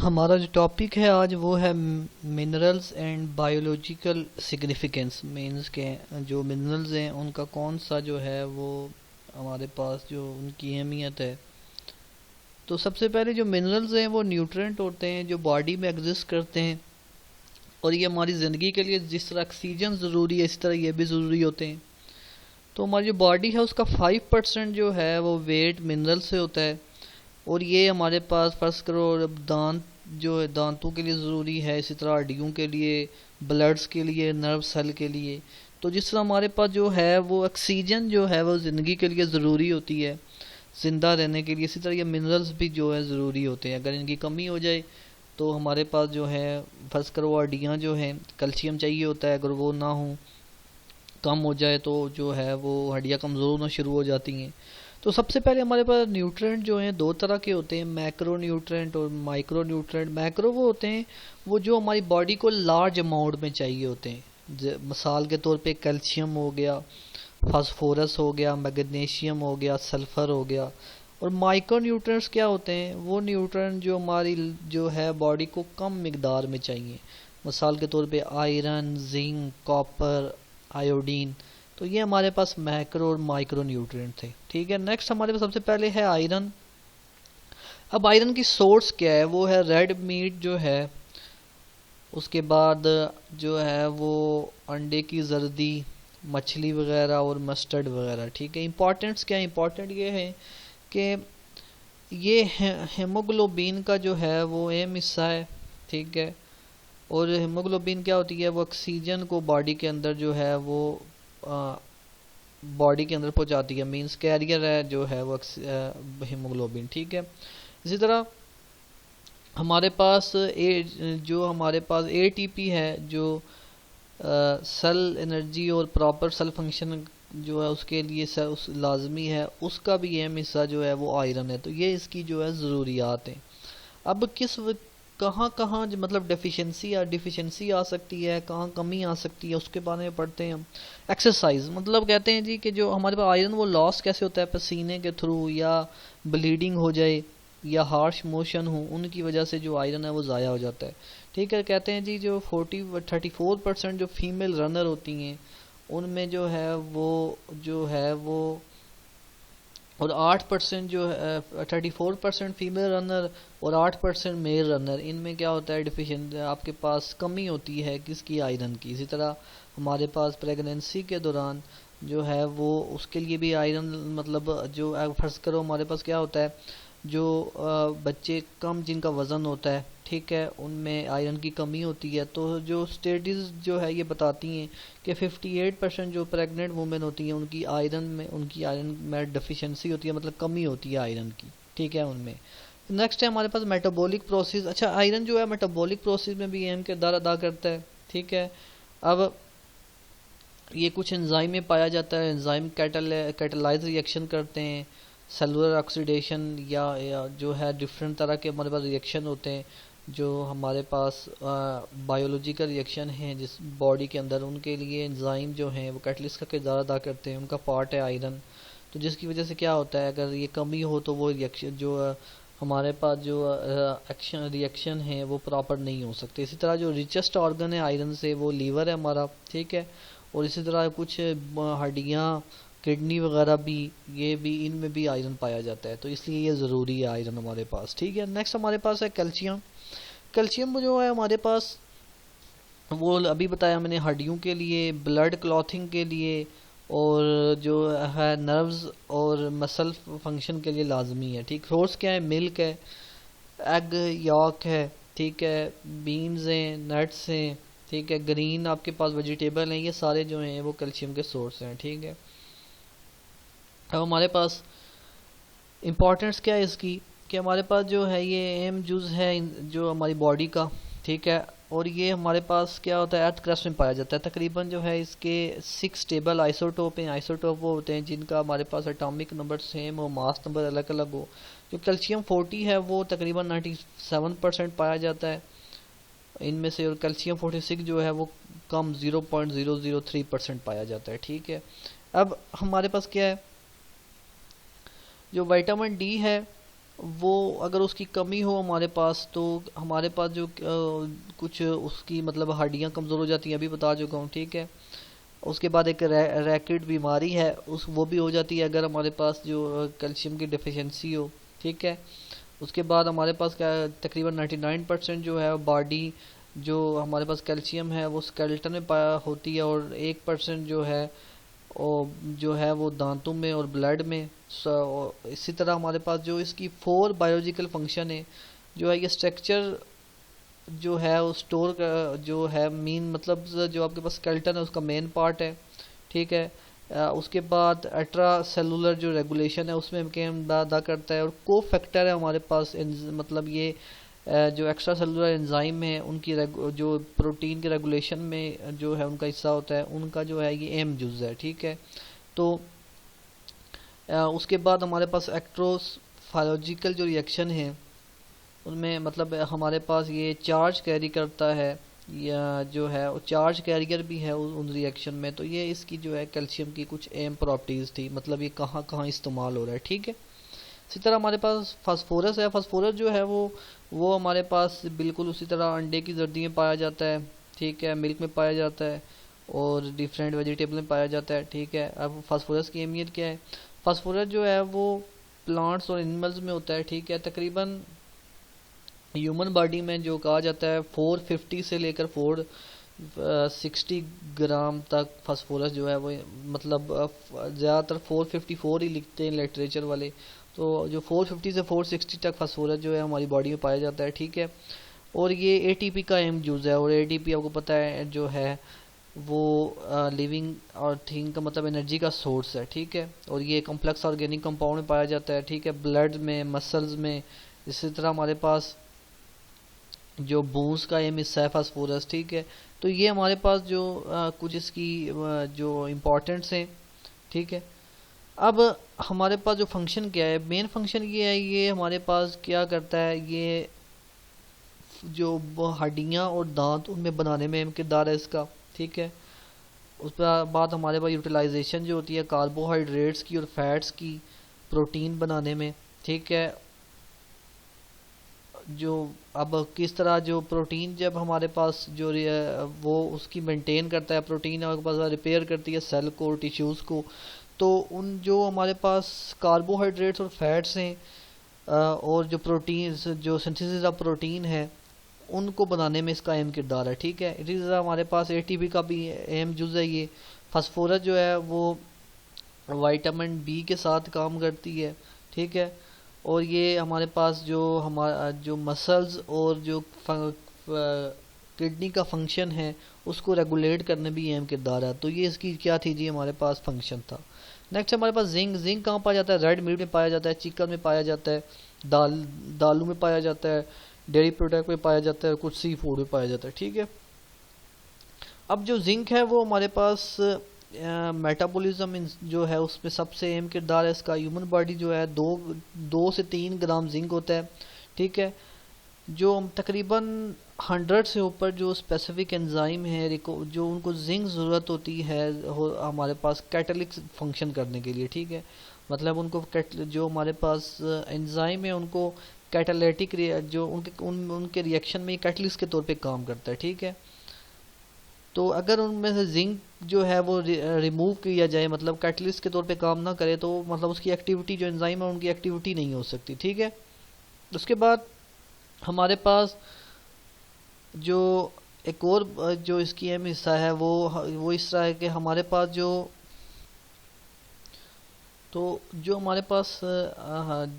हमारा जो टॉपिक है आज वो है minerals and biological significance. Means के जो मिनरल्स हैं उनका कौन सा जो है वो हमारे पास जो उनकी अहमियत है। तो सबसे पहले जो मिनरल्स हैं वो न्यूट्रिएंट होते हैं जो बॉडी में एग्जिस्ट करते हैं, और ये हमारी ज़िंदगी के लिए जिस तरह ऑक्सीजन ज़रूरी है इसी तरह ये भी ज़रूरी होते हैं। तो हमारी जो बॉडी है उसका 5% जो है वो वेट मिनरल से होता है, और ये हमारे पास फर्स्ट करो अब दांत जो है दांतों के लिए ज़रूरी है, इसी तरह हड्डियों के लिए, ब्लड्स के लिए, नर्व सेल के लिए। तो जिस तरह हमारे पास जो है वो ऑक्सीजन जो है वो ज़िंदगी के लिए ज़रूरी होती है ज़िंदा रहने के लिए, इसी तरह ये मिनरल्स भी जो है ज़रूरी होते हैं। अगर इनकी कमी हो जाए तो हमारे पास जो है फर्स्ट करो हड्डियाँ जो हैं, कैल्शियम चाहिए होता है, अगर वो ना हो कम हो जाए तो जो है वो हड्डियाँ कमज़ोर होना शुरू हो जाती हैं। तो सबसे पहले हमारे पास न्यूट्रिएंट जो हैं दो तरह के होते हैं, मैक्रो न्यूट्रिएंट और माइक्रो न्यूट्रिएंट। मैक्रो वो होते हैं वो जो हमारी बॉडी को लार्ज अमाउंट में चाहिए होते हैं, मिसाल के तौर पे कैल्शियम हो गया, फास्फोरस हो गया, मैग्नीशियम हो गया, सल्फर हो गया। और माइक्रो न्यूट्रिएंट्स क्या होते हैं, वो न्यूट्रिएंट जो हमारी जो है बॉडी को कम मिकदार में चाहिए, मिसाल के तौर पे आयरन, जिंक, कॉपर, आयोडीन। तो ये हमारे पास मैक्रो और माइक्रो न्यूट्रिएंट थे। ठीक है, नेक्स्ट हमारे पास सबसे पहले है आयरन। अब आयरन की सोर्स क्या है, वो है रेड मीट जो है, उसके बाद जो है वो अंडे की जर्दी, मछली वगैरह और मस्टर्ड वगैरह। ठीक है, इंपॉर्टेंट्स क्या है, इंपॉर्टेंट ये है कि ये हेमोग्लोबिन का जो है वो अहम हिस्सा है। ठीक है, और हेमोग्लोबिन क्या होती है, वो ऑक्सीजन को बॉडी के अंदर जो है वो बॉडी के अंदर पहुंचाती है, मींस कैरियर है जो है वो हीमोग्लोबिन। ठीक है, इसी तरह हमारे पास एटीपी है जो सेल एनर्जी और प्रॉपर सेल फंक्शन जो है उसके लिए उस लाजमी है, उसका भी अहम हिस्सा जो है वो आयरन है। तो ये इसकी जो है ज़रूरियात हैं। अब कहाँ कहाँ मतलब डिफिशिएंसी आ सकती है, कहाँ कमी आ सकती है, उसके बारे में पढ़ते हैं हम। एक्सरसाइज मतलब कहते हैं जी कि जो हमारे पास आयरन वो लॉस कैसे होता है, पसीने के थ्रू या ब्लीडिंग हो जाए या हार्श मोशन हो, उनकी वजह से जो आयरन है वो ज़ाया हो जाता है। ठीक है, कहते हैं जी जो 34% जो फीमेल रनर होती हैं उनमें जो है वो और 8% जो है 34% फीमेल रनर और 8% मेल रनर, इनमें क्या होता है डिफिशिएंट आपके पास कमी होती है किसकी, आयरन की। इसी तरह हमारे पास प्रेगनेंसी के दौरान जो है वो उसके लिए भी आयरन मतलब जो फर्ज करो हमारे पास क्या होता है, जो बच्चे कम जिनका वज़न होता है, ठीक है, उनमें आयरन की कमी होती है। तो जो स्टडीज़ जो है ये बताती हैं कि 58% जो प्रेग्नेंट वुमेन होती हैं उनकी आयरन में डिफिशिएंसी होती है, मतलब कमी होती है आयरन की। ठीक है, उनमें नेक्स्ट है हमारे पास मेटाबॉलिक प्रोसेस। अच्छा, आयरन जो है मेटाबॉलिक प्रोसेस में भी अहम किरदार अदा करता है। ठीक है, अब ये कुछ एंजाइम में पाया जाता है, एंजाइम कैटलाइज रिएक्शन करते हैं, सेलुलर ऑक्सीडेशन या जो है डिफरेंट तरह के हमारे पास रिएक्शन होते हैं जो हमारे पास बायोलॉजिकल रिएक्शन हैं जिस बॉडी के अंदर, उनके लिए एंजाइम जो हैं वो कैटलिस्ट का किरदार अदा करते हैं, उनका पार्ट है आयरन। तो जिसकी वजह से क्या होता है, अगर ये कमी हो तो वो रिएक्शन जो हमारे पास जो एक्शन रिएक्शन है वो प्रॉपर नहीं हो सकते। इसी तरह जो रिचेस्ट ऑर्गन है आयरन से वो लीवर है हमारा। ठीक है, और इसी तरह कुछ हड्डियाँ, किडनी वगैरह भी, ये भी इनमें भी आयरन पाया जाता है, तो इसलिए ये ज़रूरी है आयरन हमारे पास। ठीक है, नेक्स्ट हमारे पास है कैल्शियम। कैल्शियम जो है हमारे पास वो अभी बताया मैंने हड्डियों के लिए, ब्लड क्लॉथिंग के लिए, और जो है नर्व्स और मसल फंक्शन के लिए लाजमी है। ठीक, सोर्स क्या है, मिल्क है, एग यॉक है, ठीक है, बीन्स हैं, नट्स हैं, ठीक है, ग्रीन आपके पास वेजिटेबल हैं, ये सारे जो हैं वो कैल्शियम के सोर्स हैं। ठीक है, अब हमारे पास इम्पोर्टेंस क्या है इसकी, कि हमारे पास जो है ये एम जूस है जो हमारी बॉडी का। ठीक है, और ये हमारे पास क्या होता है, अर्थ क्रस्ट में पाया जाता है। तकरीबन जो है इसके 6 स्टेबल आइसोटोप हैं। आइसोटोप वो होते हैं जिनका हमारे पास एटॉमिक नंबर सेम हो, मास नंबर अलग अलग हो। जो कैल्शियम 40 है वो तकरीबन 97% पाया जाता है इनमें से, और कैल्शियम 46 जो है वो कम 0.003% पाया जाता है। ठीक है, अब हमारे पास क्या है, जो विटामिन डी है वो अगर उसकी कमी हो हमारे पास, तो हमारे पास जो कुछ उसकी मतलब हड्डियाँ कमज़ोर हो जाती हैं, अभी बता चुका हूँ, ठीक है। उसके बाद एक रैकेट बीमारी है, उस वो भी हो जाती है अगर हमारे पास जो कैल्शियम की डिफिशियंसी हो, ठीक है। उसके बाद हमारे पास क्या तकरीबन 99% जो है बॉडी जो हमारे पास कैल्शियम है वो स्केलेटन में पाया होती है, और 1% जो है वो दांतों में और ब्लड में। इसी तरह हमारे पास जो इसकी 4 बायोलॉजिकल फंक्शन है, जो है ये स्ट्रक्चर जो है वो स्टोर का जो है मेन, मतलब जो आपके पास स्केलेटन है उसका मेन पार्ट है, ठीक है। उसके बाद एक्स्ट्रा सेलुलर जो रेगुलेशन है उसमें गेम अदा करता है, और को फैक्टर है हमारे पास मतलब ये जो एक्स्ट्रा सेलुलर एंजाइम है उनकी जो प्रोटीन के रेगुलेशन में जो है उनका हिस्सा होता है, उनका जो है ये अहम जुज़ है, ठीक है। तो उसके बाद हमारे पास एक्ट्रोफायोलॉजिकल जो रिएक्शन है उनमें मतलब हमारे पास ये चार्ज कैरी करता है, या जो है वो चार्ज कैरियर भी है उन रिएक्शन में। तो ये इसकी जो है कैल्शियम की कुछ अहम प्रॉपर्टीज़ थी, मतलब ये कहाँ कहाँ इस्तेमाल हो रहा है, ठीक है। इसी तरह हमारे पास फास्फोरस है। फास्फोरस जो है वो हमारे पास बिल्कुल उसी तरह अंडे की जर्दी में पाया जाता है, ठीक है, मिल्क में पाया जाता है, और डिफरेंट वेजिटेबल में पाया जाता है, ठीक है। अब फास्फोरस की अहमियत क्या है? फास्फोरस जो है वो प्लांट्स और एनिमल्स में होता है, ठीक है। तकरीबन ह्यूमन बॉडी में जो कहा जाता है 450 से लेकर 460 ग्राम तक फास्फोरस जो है वो, मतलब ज़्यादातर 454 ही लिखते हैं लिटरेचर वाले, तो जो 450 से 460 तक फास्फोरस जो है हमारी बॉडी में पाया जाता है, ठीक है। और ये एटीपी का अहम यूज़ है, और एटीपी आपको पता है जो है वो लिविंग और थिंग का मतलब एनर्जी का सोर्स है, ठीक है। और ये कॉम्प्लेक्स ऑर्गेनिक कंपाउंड में पाया जाता है, ठीक है, ब्लड में, मसल्स में। इसी तरह हमारे पास जो बोन्स का एम हिस्सा है फास्फोरस, ठीक है। तो ये हमारे पास जो कुछ इसकी जो इम्पोर्टेंट्स हैं, ठीक है। अब हमारे पास जो फंक्शन क्या है, मेन फंक्शन ये है, ये हमारे पास क्या करता है, ये जो हड्डियाँ और दांत उनमें बनाने में अहम किरदार है इसका, ठीक है। उस पर बाद हमारे पास यूटिलाइजेशन जो होती है कार्बोहाइड्रेट्स की और फैट्स की प्रोटीन बनाने में, ठीक है। जो अब किस तरह जो प्रोटीन जब हमारे पास जो वो उसकी मेंटेन करता है, प्रोटीन हमारे पास रिपेयर करती है सेल को, टिश्यूज़ को, तो उन जो हमारे पास कार्बोहाइड्रेट्स और फैट्स हैं और जो प्रोटीन जो सिंथेसिस ऑफ प्रोटीन है उनको बनाने में इसका अहम किरदार है, ठीक है। इसी तरह हमारे पास एटीपी का भी अहम जुज़ है ये। फास्फोरस जो है वो विटामिन बी के साथ काम करती है, ठीक है। और ये हमारे पास जो हमारा जो मसल्स और जो किडनी का फंक्शन है उसको रेगुलेट करने भी अहम किरदार है। तो ये इसकी क्या थी जी, हमारे पास फंक्शन था। नेक्स्ट हमारे पास जिंक। जिंक कहाँ पाया जाता है? रेड मीट में पाया जाता है, चिकन में पाया जाता है, दालों में पाया जाता है, डेयरी प्रोडक्ट में पाया जाता है, कुछ सी फूड में पाया जाता है, ठीक है। अब जो जिंक है वो हमारे पास मेटाबॉलिज्म जो है उसमें सबसे अहम किरदार है इसका। ह्यूमन बॉडी जो है 2 से 3 ग्राम जिंक होता है, ठीक है। जो तकरीबन 100 से ऊपर जो स्पेसिफिक एंजाइम है जो उनको जिंक ज़रूरत होती है हमारे पास कैटलिक फंक्शन करने के लिए, ठीक है। मतलब उनको जो हमारे पास एंजाइम है उनको कैटालिटिक जो उनके रिएक्शन में कैटलिस्ट के तौर पे काम करता है, ठीक है। तो अगर उनमें से जिंक जो है वो रिमूव किया जाए, मतलब कैटलिस्ट के तौर पे काम ना करे, तो मतलब उसकी एक्टिविटी जो एंजाइम है उनकी एक्टिविटी नहीं हो सकती, ठीक है। उसके बाद हमारे पास जो एक और जो इसकी अहम हिस्सा है वो इस तरह है कि हमारे पास जो हमारे पास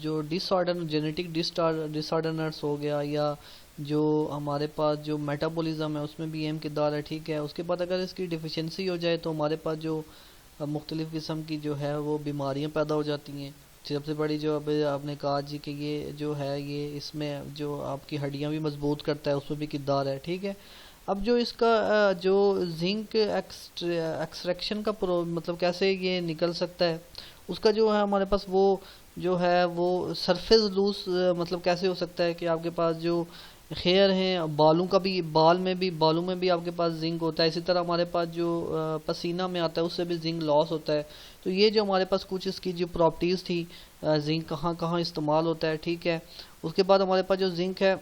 जो डिसऑर्डर जेनेटिक डिसऑर्डरनेस हो गया, या जो हमारे पास जो मेटाबॉलिज्म है उसमें भी अहम किरदार है, ठीक है। उसके बाद अगर इसकी डिफिशियंसी हो जाए तो हमारे पास जो मुख्तलिफ़ किस्म की जो है वो बीमारियां पैदा हो जाती हैं। सबसे बड़ी जो अभी आपने कहा जी कि ये जो है ये इसमें जो आपकी हड्डियां भी मजबूत करता है उसमें भी किरदार है, ठीक है। अब जो इसका जो जिंक एक्सट्रैक्शन का मतलब कैसे ये निकल सकता है, उसका जो है हमारे पास वो जो है वो सरफेस लूज मतलब कैसे हो सकता है कि आपके पास जो हेयर हैं, बालों में भी आपके पास जिंक होता है। इसी तरह हमारे पास जो पसीना में आता है उससे भी जिंक लॉस होता है। तो ये जो हमारे पास कुछ इसकी जो प्रॉपर्टीज़ थी, जिंक कहाँ कहाँ इस्तेमाल होता है, ठीक है। उसके बाद हमारे पास जो जिंक है,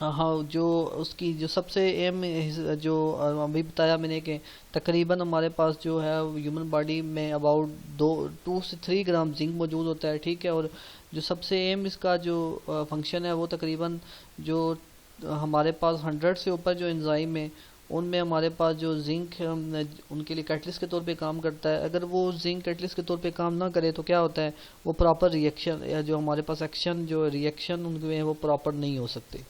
हाँ, जो उसकी जो सबसे अहम जो अभी बताया मैंने कि तकरीबन हमारे पास जो है ह्यूमन बॉडी में अबाउट 2 से 3 ग्राम जिंक मौजूद होता है, ठीक है। और जो सबसे अहम इसका जो फंक्शन है वो तकरीबन जो हमारे पास 100 से ऊपर जो एंजाइम है उनमें हमारे पास जो जिंक है उनके लिए कैटलिस्ट के तौर पे काम करता है। अगर वो जिंक कैटलिस्ट के तौर पे काम ना करे तो क्या होता है, वो प्रॉपर रिएक्शन या जो हमारे पास एक्शन जो रिएक्शन उनके में है वो प्रॉपर नहीं हो सकते।